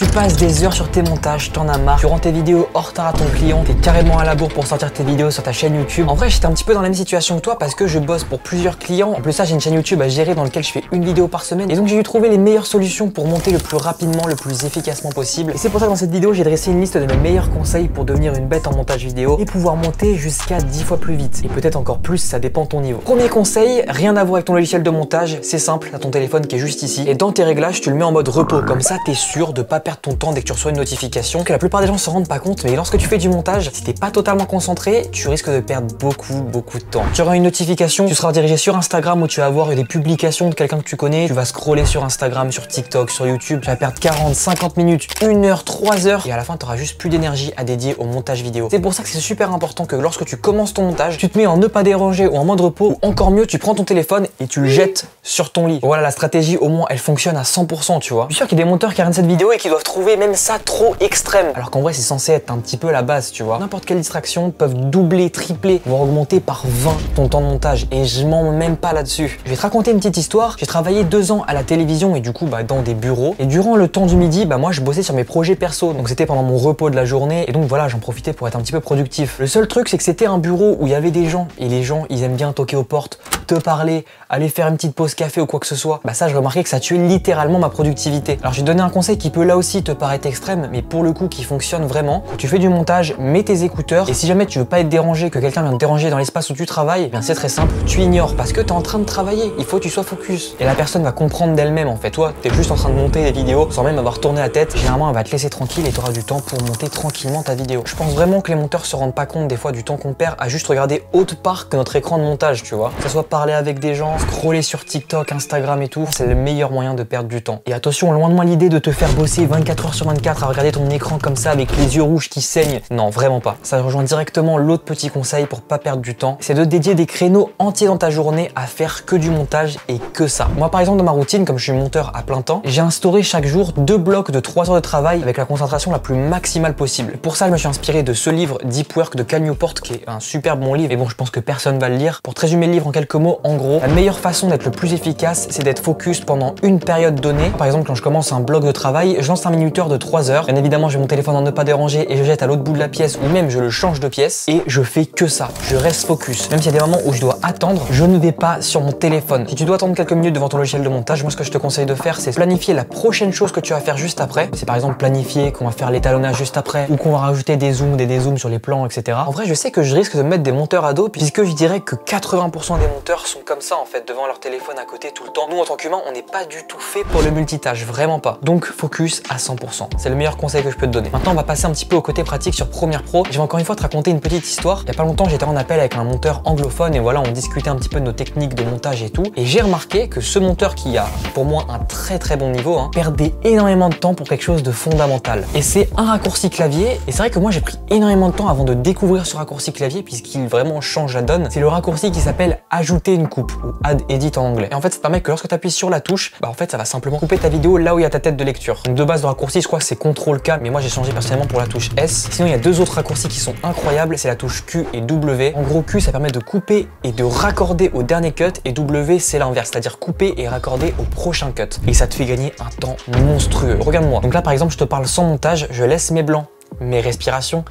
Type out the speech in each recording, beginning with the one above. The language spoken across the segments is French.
Tu passes des heures sur tes montages, t'en as marre, tu rends tes vidéos hors retard à ton client, t'es carrément à la bourre pour sortir tes vidéos sur ta chaîne YouTube. En vrai, j'étais un petit peu dans la même situation que toi parce que je bosse pour plusieurs clients. En plus ça, j'ai une chaîne YouTube à gérer dans laquelle je fais une vidéo par semaine. Et donc j'ai dû trouver les meilleures solutions pour monter le plus rapidement, le plus efficacement possible. Et c'est pour ça que dans cette vidéo, j'ai dressé une liste de mes meilleurs conseils pour devenir une bête en montage vidéo et pouvoir monter jusqu'à 10 fois plus vite. Et peut-être encore plus, ça dépend de ton niveau. Premier conseil, rien à voir avec ton logiciel de montage, c'est simple, t'as ton téléphone qui est juste ici. Et dans tes réglages, tu le mets en mode repos. Comme ça, t'es sûr de pas perdre ton temps dès que tu reçois une notification. Que la plupart des gens se rendent pas compte, mais lorsque tu fais du montage, si t'es pas totalement concentré, tu risques de perdre beaucoup de temps. Tu auras une notification, tu seras dirigé sur Instagram où tu vas avoir des publications de quelqu'un que tu connais, tu vas scroller sur Instagram, sur TikTok, sur YouTube, tu vas perdre 40, 50 minutes, 1 heure, 3 heures et à la fin tu auras juste plus d'énergie à dédier au montage vidéo. C'est pour ça que c'est super important que lorsque tu commences ton montage, tu te mets en ne pas déranger ou en mode repos ou encore mieux, tu prends ton téléphone et tu le jettes sur ton lit. Voilà, la stratégie au moins elle fonctionne à 100%, tu vois. Je suis sûr qu'il y a des monteurs qui regardent cette vidéo et qui doivent trouver même ça trop extrême. Alors qu'en vrai c'est censé être un petit peu la base, tu vois. N'importe quelle distraction peuvent doubler, tripler, voire augmenter par 20 ton temps de montage et je m'en même pas là-dessus. Je vais te raconter une petite histoire. J'ai travaillé 2 ans à la télévision et du coup dans des bureaux et durant le temps du midi, moi je bossais sur mes projets perso. Donc c'était pendant mon repos de la journée et donc voilà, j'en profitais pour être un petit peu productif. Le seul truc c'est que c'était un bureau où il y avait des gens et les gens ils aiment bien toquer aux portes, te parler, aller faire une petite pause café ou quoi que ce soit. Ça je remarquais que ça tuait littéralement ma productivité. Alors je vais te donner un conseil qui peut là aussi te paraître extrême mais pour le coup qui fonctionne vraiment. Quand tu fais du montage, mets tes écouteurs et si jamais tu veux pas être dérangé, que quelqu'un vient te déranger dans l'espace où tu travailles, c'est très simple, tu ignores parce que tu es en train de travailler, il faut que tu sois focus. Et la personne va comprendre d'elle-même en fait. Toi, tu es juste en train de monter des vidéos sans même avoir tourné la tête. Généralement, elle va te laisser tranquille et tu auras du temps pour monter tranquillement ta vidéo. Je pense vraiment que les monteurs se rendent pas compte des fois du temps qu'on perd à juste regarder autre part que notre écran de montage, tu vois. Que ce soit parler avec des gens, scroller sur TikTok, Instagram et tout, c'est le meilleur moyen de perdre du temps. Et attention, loin de moi l'idée de te faire bosser 24 heures sur 24 à regarder ton écran comme ça avec les yeux rouges qui saignent. Non, vraiment pas. Ça rejoint directement l'autre petit conseil pour pas perdre du temps, c'est de dédier des créneaux entiers dans ta journée à faire que du montage et que ça. Moi par exemple dans ma routine, comme je suis monteur à plein temps, j'ai instauré chaque jour 2 blocs de 3 heures de travail avec la concentration la plus maximale possible. Pour ça je me suis inspiré de ce livre Deep Work de Cal Newport qui est un super bon livre et bon je pense que personne va le lire. Pour te résumer le livre en quelques mots, en gros, la meilleure façon d'être le plus efficace c'est d'être focus pendant une période donnée. Par exemple quand je commence un bloc de travail, je lance un minuteur de 3 heures. Bien évidemment j'ai mon téléphone en ne pas déranger et je jette à l'autre bout de la pièce ou même je le change de pièce et je fais que ça. Je reste focus. Même s'il y a des moments où je dois attendre, je ne vais pas sur mon téléphone. Si tu dois attendre quelques minutes devant ton logiciel de montage, moi ce que je te conseille de faire c'est planifier la prochaine chose que tu vas faire juste après. C'est par exemple planifier qu'on va faire l'étalonnage juste après ou qu'on va rajouter des zooms, des dézooms sur les plans, etc. En vrai je sais que je risque de mettre des monteurs à dos puisque je dirais que 80% des monteurs sont comme ça en fait devant leur téléphone à côté tout le temps. Nous en tant qu'humains on n'est pas du tout fait pour le multitâche, vraiment pas. Donc focus à 100%. C'est le meilleur conseil que je peux te donner. Maintenant on va passer un petit peu au côté pratique sur Premiere Pro. Je vais encore une fois te raconter une petite histoire. Il y a pas longtemps j'étais en appel avec un monteur anglophone et voilà on discutait un petit peu de nos techniques de montage et tout. Et j'ai remarqué que ce monteur qui a pour moi un très bon niveau perdait énormément de temps pour quelque chose de fondamental. Et c'est un raccourci clavier. Et c'est vrai que moi j'ai pris énormément de temps avant de découvrir ce raccourci clavier puisqu'il vraiment change la donne. C'est le raccourci qui s'appelle ajouter une coupe ou add edit en anglais. Et en fait ça permet que lorsque tu appuies sur la touche, en fait ça va simplement couper ta vidéo là où il y a ta tête de lecture. Donc de base le raccourci je crois que c'est CTRL K mais moi j'ai changé personnellement pour la touche S. Sinon il y a 2 autres raccourcis qui sont incroyables, c'est la touche Q et W. En gros Q ça permet de couper et de raccorder au dernier cut et W c'est l'inverse, c'est-à-dire couper et raccorder au prochain cut. Et ça te fait gagner un temps monstrueux. Regarde-moi. Donc là par exemple je te parle sans montage, je laisse mes blancs, mes respirations,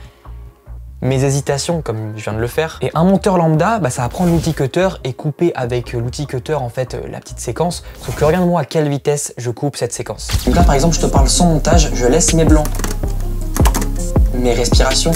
mes hésitations comme je viens de le faire. Et un monteur lambda, ça va prendre l'outil cutter et couper avec l'outil cutter en fait la petite séquence. Sauf que regarde-moi à quelle vitesse je coupe cette séquence. Donc là par exemple je te parle sans montage, je laisse mes blancs, mes respirations,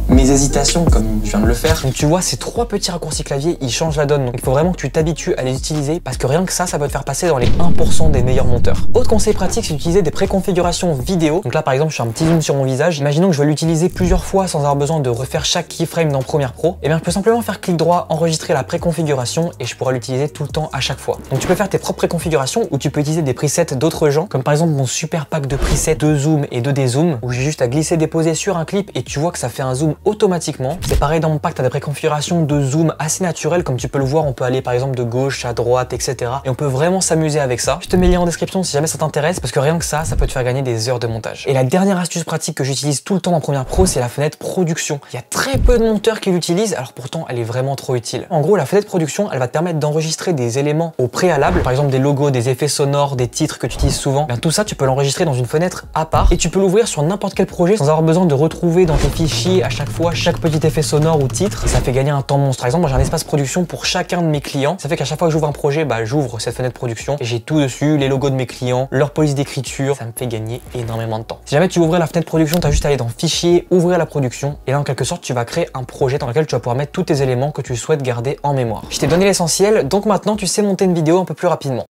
mes hésitations comme je viens de le faire. Donc tu vois ces 3 petits raccourcis clavier ils changent la donne. Donc il faut vraiment que tu t'habitues à les utiliser parce que rien que ça peut te faire passer dans les 1% des meilleurs monteurs. Autre conseil pratique c'est d'utiliser des préconfigurations vidéo. Donc là par exemple je fais un petit zoom sur mon visage. Imaginons que je veux l'utiliser plusieurs fois sans avoir besoin de refaire chaque keyframe dans Premiere Pro. Et bien je peux simplement faire clic droit, enregistrer la préconfiguration et je pourrai l'utiliser tout le temps à chaque fois. Donc tu peux faire tes propres préconfigurations ou tu peux utiliser des presets d'autres gens comme par exemple mon super pack de presets de zoom et de dézoom où j'ai juste à glisser déposer sur un clip et tu vois que ça fait un zoom automatiquement. C'est pareil dans mon pack, tu as des préconfigurations de zoom assez naturelles. Comme tu peux le voir, on peut aller par exemple de gauche à droite, etc. Et on peut vraiment s'amuser avec ça. Je te mets le lien en description si jamais ça t'intéresse, parce que rien que ça peut te faire gagner des heures de montage. Et la dernière astuce pratique que j'utilise tout le temps en Premiere Pro, c'est la fenêtre production. Il y a très peu de monteurs qui l'utilisent, alors pourtant elle est vraiment trop utile. En gros, la fenêtre production, elle va te permettre d'enregistrer des éléments au préalable, par exemple des logos, des effets sonores, des titres que tu utilises souvent. Bien, tout ça, tu peux l'enregistrer dans une fenêtre à part et tu peux l'ouvrir sur n'importe quel projet sans avoir besoin de retrouver dans tes fichiers à chaque fois chaque petit effet sonore ou titre. Et ça fait gagner un temps monstre. Par exemple, moi j'ai un espace production pour chacun de mes clients. Ça fait qu'à chaque fois que j'ouvre un projet, j'ouvre cette fenêtre production et j'ai tout dessus, les logos de mes clients, leur police d'écriture. Ça me fait gagner énormément de temps. Si jamais tu veux ouvrir la fenêtre production, tu as juste à aller dans Fichier, ouvrir la production et là en quelque sorte tu vas créer un projet dans lequel tu vas pouvoir mettre tous tes éléments que tu souhaites garder en mémoire. Je t'ai donné l'essentiel, donc maintenant tu sais monter une vidéo un peu plus rapidement.